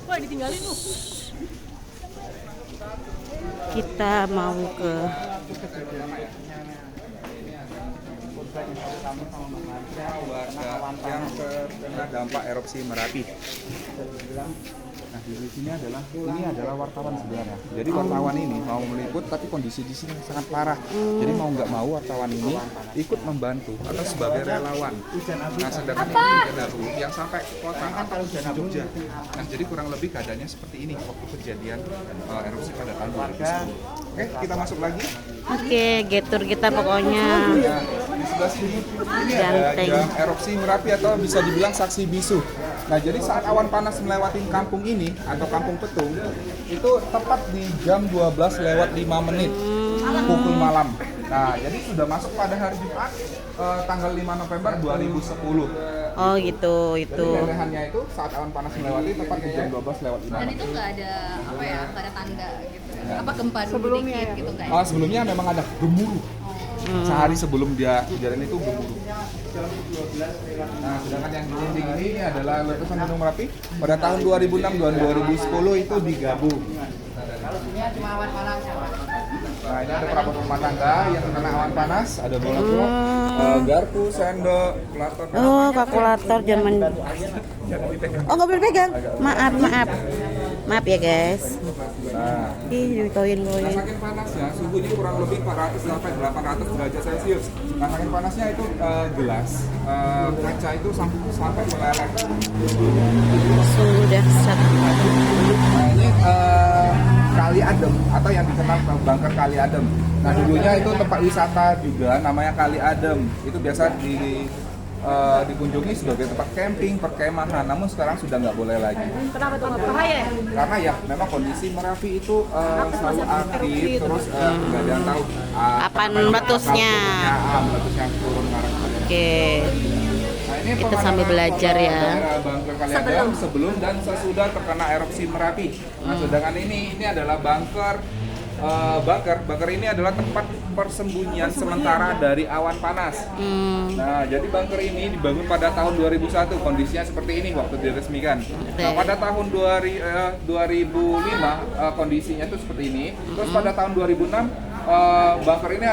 Wah, ditinggalin lu. Kita mau ke warga yang terkena dampak erupsi Merapi. Nah, di sini adalah wartawan sebenarnya. Jadi wartawan ini mau meliput, tapi kondisi di sini sangat parah. Jadi mau nggak mau wartawan ini ikut membantu atau sebagai relawan. Nah, sedangkan ini baru yang sampai ke kota atau di Jogja. Nah, jadi kurang lebih keadaannya seperti ini waktu kejadian erupsi pada tahun 2010. Oke, kita masuk lagi. Oke, getur kita pokoknya. Ya, di sebelah sini ini ada jam erupsi Merapi atau bisa dibilang saksi bisu. Nah, jadi saat awan panas melewati kampung ini atau kampung Petung itu tepat di jam 12:05 pukul malam. Nah, jadi sudah masuk pada hari Jumat tanggal 5 November 2010. Oh gitu, itu. Jadi lerehannya itu saat awan panas melewati tepat di jam 12:05. Dan itu nggak ada apa ya, nggak ada tanda gitu. Apa gempa dulu dikit gitu nggak ya? Sebelumnya memang ada gemuruh. Sehari sebelum dia kejadian itu gemuruh. Nah, sedangkan yang di dinding ini adalah letusan Gunung Merapi pada tahun 2006 dan 2010 itu digabung. Nah, ini ada perabot rumah tangga yang terkena awan panas, ada bola garpu, sendok, kalkulator. Oh, kalkulator zaman. Oh, nggak boleh pegang. Maaf, maaf. Maaf ya, guys. Nah, Ih, dikoin-koin. saking panasnya, suhunya kurang lebih 400 sampai 800 derajat Celcius. Nah, saking panasnya itu gelas, kaca itu sampai meleleh. Suhu dahsyat. Nah, ini Kali Adem atau yang dikenal bunker Kali Adem. Nah, dulunya itu tempat wisata juga, namanya Kali Adem. Itu biasa dikunjungi sebagai tempat camping, perkemahan. Namun sekarang sudah nggak boleh lagi. Kenapa tuh, nggak bahaya ya? Karena ya memang kondisi Merapi itu selalu aktif, terus nggak ada yang tahu Kapan meletusnya. Meletusnya turun ke arah sana. Oke. Nah, ini Kita sambil belajar ya. daerah bunker Kali Adem sebelum dan sesudah terkena erupsi Merapi. Nah, sedangkan ini adalah bunker ini adalah tempat persembunyian sementara dari awan panas. Nah, jadi bunker ini dibangun pada tahun 2001. Kondisinya seperti ini waktu diresmikan. Nah, pada tahun 2005 kondisinya itu seperti ini. Terus pada tahun 2006 bunker ini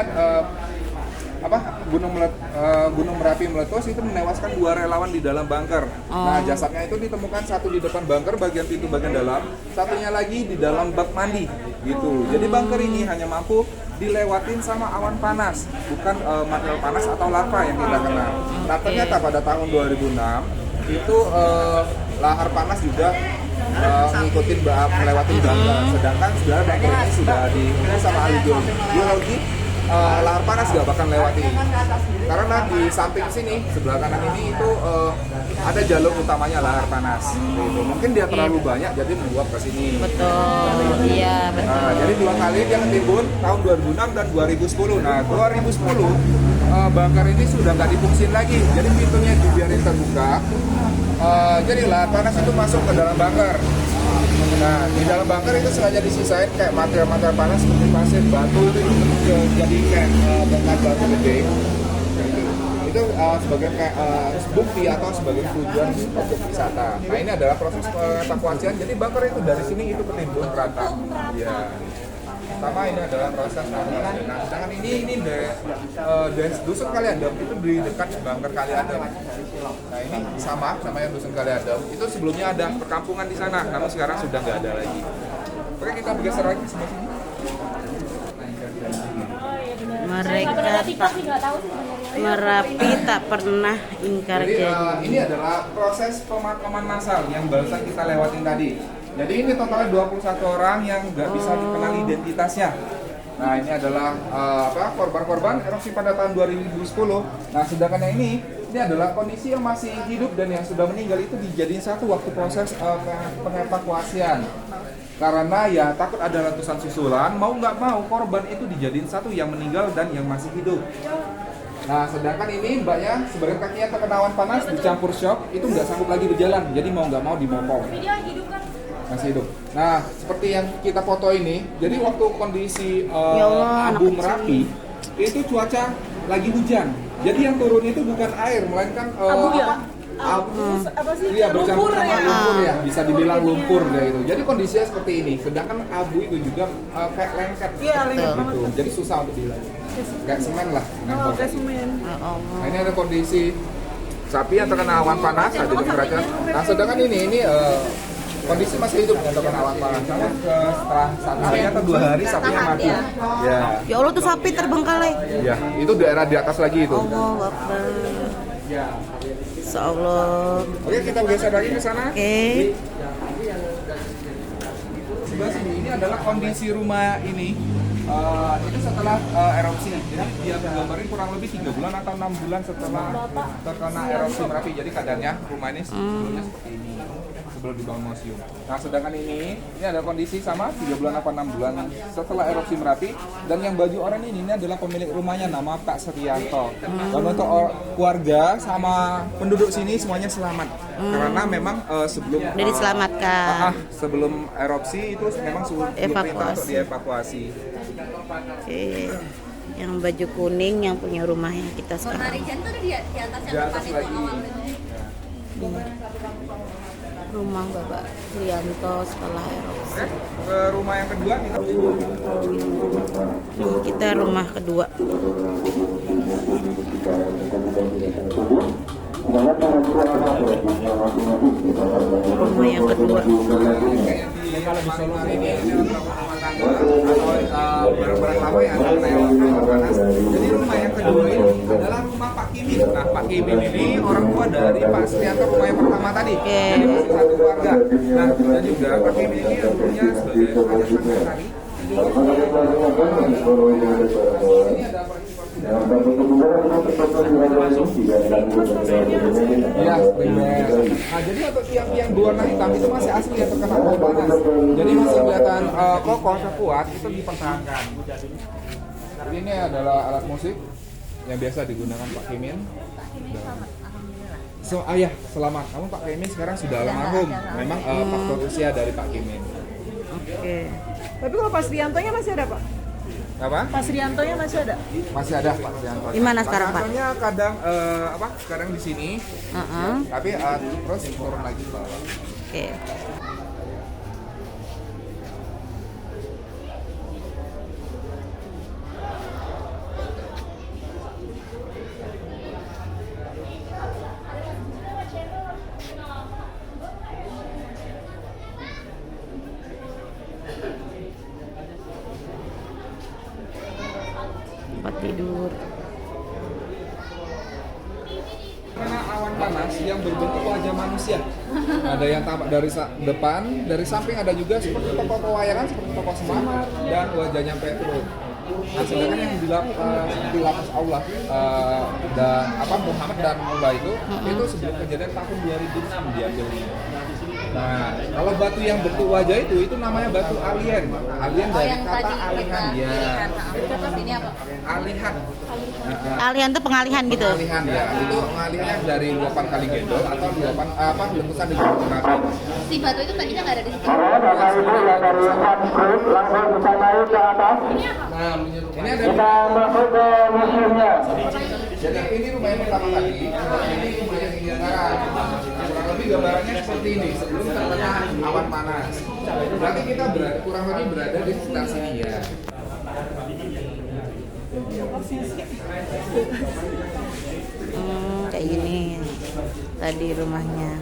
Gunung Merapi meletus, itu menewaskan 2 relawan di dalam bunker. Nah, jasadnya itu ditemukan satu di depan bunker bagian pintu bagian dalam, satunya lagi di dalam bak mandi gitu. Jadi bunker ini hanya mampu dilewatin sama awan panas, bukan material panas atau lava yang kita kenal. Nah, ternyata pada tahun 2006 itu lahar panas juga ngikutin melewati bunker. Sedangkan sebenarnya bunker ini sudah diukur sama ahli geologi. Lahar panas gak bakal lewati karena di samping sini sebelah kanan ini itu ada jalur utamanya lahar panas gitu. Mungkin dia terlalu banyak jadi menguap ke sini. Betul. Iya, betul. Nah, jadi 2 kali dia ketimbun tahun 2006 dan 2010. Nah, 2010 bunker ini sudah nggak difungsin lagi, jadi pintunya dibiarin terbuka. Jadi lahar panas itu masuk ke dalam bunker. Nah, di dalam bunker itu sengaja disisain kayak material-material panas seperti pasir, batu itu jadi kayak bongkar batu gede. Itu sebagai kayak bukti atau sebagai tujuan objek wisata. Nah, ini adalah proses evakuasian. Jadi bunker itu dari sini itu ketimbun rata. Ya. Pertama ini adalah proses evakuasi. Nah, sedangkan ini dusun Kali Adem itu di dekat bunker Kali Adem. Nah, ini sama namanya dusun Kali Adem. Itu sebelumnya ada perkampungan di sana, namun sekarang sudah nggak ada lagi. Oke, kita bergeser lagi sebelah sini. Merapi tak pernah ingkar Jadi janji. ini adalah proses pemakaman massal yang barusan kita lewatin tadi. Jadi ini totalnya 21 orang yang nggak bisa dikenal identitasnya. Nah, ini adalah korban-korban erupsi pada tahun 2010. Nah, sedangkan yang ini adalah kondisi yang masih hidup dan yang sudah meninggal itu dijadiin satu waktu proses pengevakuasian. Karena ya takut ada letusan susulan, mau nggak mau korban itu dijadiin satu yang meninggal dan yang masih hidup. Nah, sedangkan ini mbaknya sebagian kakinya terkena awan panas dicampur shock, itu nggak sanggup lagi berjalan, jadi mau nggak mau dimopong. Masih hidup. Nah, seperti yang kita foto ini, jadi waktu kondisi Abu Merapi itu cuaca lagi hujan. Jadi yang turun itu bukan air, melainkan apa sih? Iya, bercampur Lumpur sama ya. lumpur ya, bisa dibilang lumpur ya itu. Jadi kondisinya seperti ini. Sedangkan abu itu juga kayak lengket. Iya, lengket banget. Gitu. Jadi susah untuk dihilang. Kayak semen lah. Oh, kayak semen. Nah, ini ada kondisi sapi yang terkena awan panas, ada juga kerajaan. Nah, sedangkan ini kondisi masih hidup yang terkena awan panas. Karena setelah 1 hari atau 2 hari sapinya mati. Ya. Ya Allah tuh sapi terbengkalai. Ya, itu daerah di atas lagi itu. Allahu Akbar. Insyaallah. Oke, kita geser lagi ke sana. Oke. Sebelah sini ini adalah kondisi rumah ini. Itu setelah erupsi. Jadi dia menggambarin kurang lebih 3 bulan atau 6 bulan setelah terkena erupsi Merapi. Jadi keadaannya rumah ini sebelumnya seperti ini sebelum dibangun museum. Nah, sedangkan ini ada kondisi sama 3 bulan atau 6 bulan setelah erupsi Merapi. Dan yang baju oranye ini adalah pemilik rumahnya, nama Pak Setianto. Dan untuk keluarga sama penduduk sini semuanya selamat. Karena memang sebelum Udah diselamatkan. sebelum erupsi itu memang sudah perintah untuk dievakuasi. Oke. Yang baju kuning yang punya rumahnya kita Warna sekarang. Rijan tuh di atas Di yang atas depan itu lagi. awal itu. Rumah Bapak Trianto setelah erupsi. Ke rumah yang kedua nih. Ini kita rumah kedua. Rumah yang kedua. Kalau di Solo ini beberapa rumah tangga atau barang-barang lama yang ada lewat panas. Jadi rumah yang kedua ini adalah rumah Pak Kimin. Nah, Pak Kimin ini orang tua dari Pak Setianto rumah yang pertama tadi. Jadi masih satu keluarga. Nah, dan juga Pak Kimin ini dulunya sebagai raja Sangkatari. Ini ada ya, nah, jadi untuk tiang-tiang berwarna hitam itu masih asli yang terkena awan panas. Jadi masih kelihatan kokoh, kuat, itu dipertahankan. Jadi ini adalah alat musik yang biasa digunakan Pak Kimin. Ayah, selamat. Kamu Pak Kimin sekarang sudah almarhum. Memang faktor usia dari Pak Kimin. Oke. Tapi kalau Pak Sriantonya masih ada, Pak? Apa? Pak Sriantonya masih ada? Masih ada Pak Srianto. Di mana sekarang, Pak? Sriantonya kadang kadang di sini. Tapi terus turun lagi ke bawah. Oke. Tempat tidur. Karena awan panas yang berbentuk wajah manusia. Ada yang tampak dari depan, dari samping ada juga seperti tokoh pewayangan seperti tokoh Semarang dan wajahnya Petrus. Nah, sedangkan yang di lapas Allah dan Muhammad dan Mbak itu sebelum kejadian tahun 2006 diambilnya. Nah, kalau batu yang bentuk wajah itu namanya batu alien. Alien dari yang kata tadi alihan kita ya. terus ini apa? Alihan. Alihan tuh pengalihan gitu. Pengalihan ya. Itu pengalihan dari luapan Kali Gendol atau luapan letusan di Gunung Merapi. Si batu itu tadinya nggak ada di situ. Bapak Ibu yang dari subscribe langsung bisa naik ke atas. Nah, ini ada Kita masuk ke museumnya. jadi ini rumah yang pertama tadi, ini rumah yang tinggi sekarang. Kurang lebih gambarannya seperti ini sebelum terkena awan panas. Berarti kita kurang lebih berada di sekitar sini ya. Kayak gini tadi rumahnya.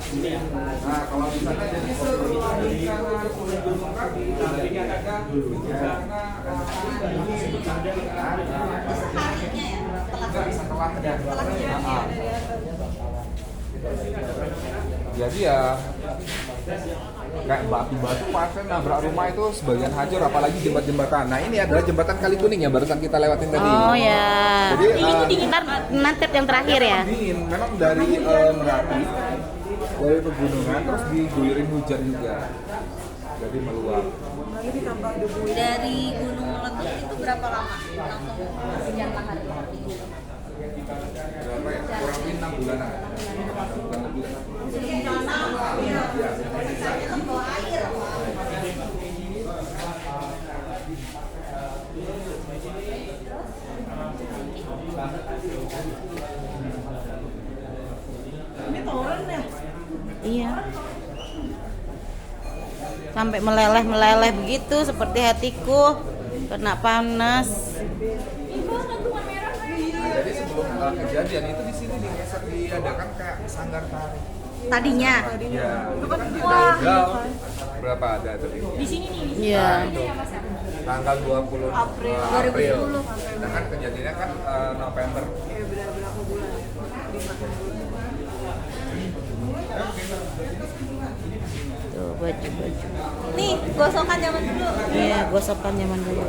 Nah, kalau di sana jadi setelah lingkaran Gunung Merapi, ini ada setelahnya. Jadi ya kayak batu-batu pasir nabrak rumah itu sebagian hancur, apalagi jembatan. Nah, ini adalah jembatan Kali Kuning yang barusan kita lewatin tadi. Oh ya. Jadi, Ini dingin nanti yang terakhir ya. Dingin, memang dari Merapi, dari pegunungan terus diguirin hujan juga, jadi meluap. Dari gunung meletus itu berapa lama? Langsung hujan lahar. Berapa ya? Kurang lebih 6 bulanan. Ini toren ya? Iya. Sampai meleleh begitu seperti hatiku kena panas. Nah, jadi sebelum kejadian itu di sini diadakan kayak sanggar tari. Tadinya. Iya. Itu kan Wah. tanggal berapa ada tadi? Di sini nih. Iya. Nah, itu tanggal 20 April. 2010. Sedangkan kejadiannya kan November. Iya, berapa bulan? Tuh baju-baju. Nih, gosokan zaman dulu. Iya, gosokan zaman dulu.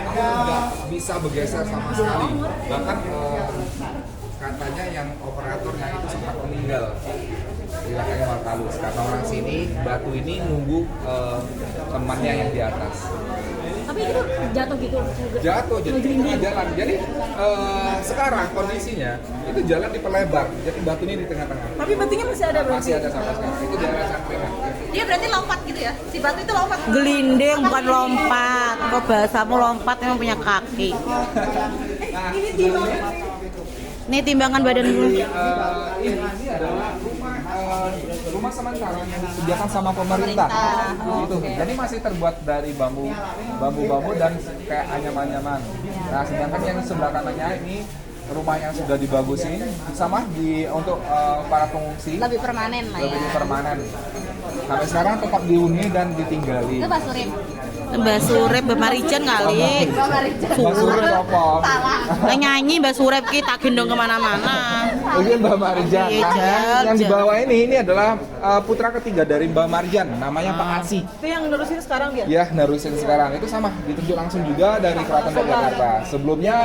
Nggak bisa bergeser sama sekali. Bahkan katanya yang operatornya itu sempat meninggal di belakangnya Martalus karena orang sini batu ini nunggu temannya yang di atas. Tapi itu jatuh gitu. Jatuh jadi tengah jalan. Jadi sekarang kondisinya itu jalan diperlebar. Jadi batu ini di tengah-tengah. Tapi batunya masih ada berarti? Masih ada sampai sekarang. Itu daerah Sangkringan. Dia berarti lompat gitu ya? Si batu itu lompat. Gelinding bukan lompat. Kok bahasamu lompat emang punya kaki. Ini timbangan. Nih timbangan badan gue. Ini adalah rumah sementara yang disediakan sama pemerintah. Gitu. Jadi masih terbuat dari bambu dan kayak anyaman-anyaman. Nah, sedangkan yang sebelah kanannya ini rumah yang sudah dibagusin sama untuk para pengungsi. Lebih permanen lah ya. Lebih permanen. Sampai sekarang tetap dihuni dan ditinggali. Itu Pak Surip. Mbak Surep, Mbak Marijan kali. Mbak Surip apa? Salah. Nah, nyanyi Mbak Surep kita gendong kemana-mana. Mungkin Mbak Marijan. Iya, Nah, yang di Jal. bawah ini adalah putra ketiga dari Mbak Marijan, namanya Pak Arsi. Itu yang nerusin sekarang dia? Ya, nerusin sekarang. Itu sama, ditunjuk langsung juga dari Keraton Yogyakarta. Sebelumnya,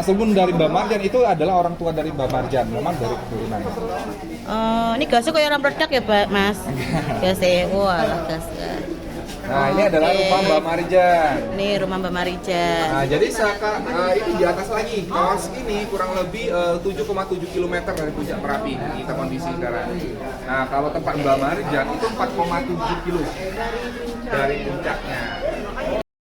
sebelum dari Mbak Marjan itu adalah orang tua dari Mbak Marjan, memang dari keturunan. Ini gasnya kayak orang meledak ya, Pak, Mas? Gasnya, wah, gas. Nah, ini adalah rumah Mbak Marijan. Ini rumah Mbak Marijan. Nah, jadi itu di atas lagi. Kaos ini kurang lebih 7,7 km dari puncak Merapi. Kita kondisi sekarang. Nah, kalau tempat Mbak Marijan itu 4,7 km dari puncaknya.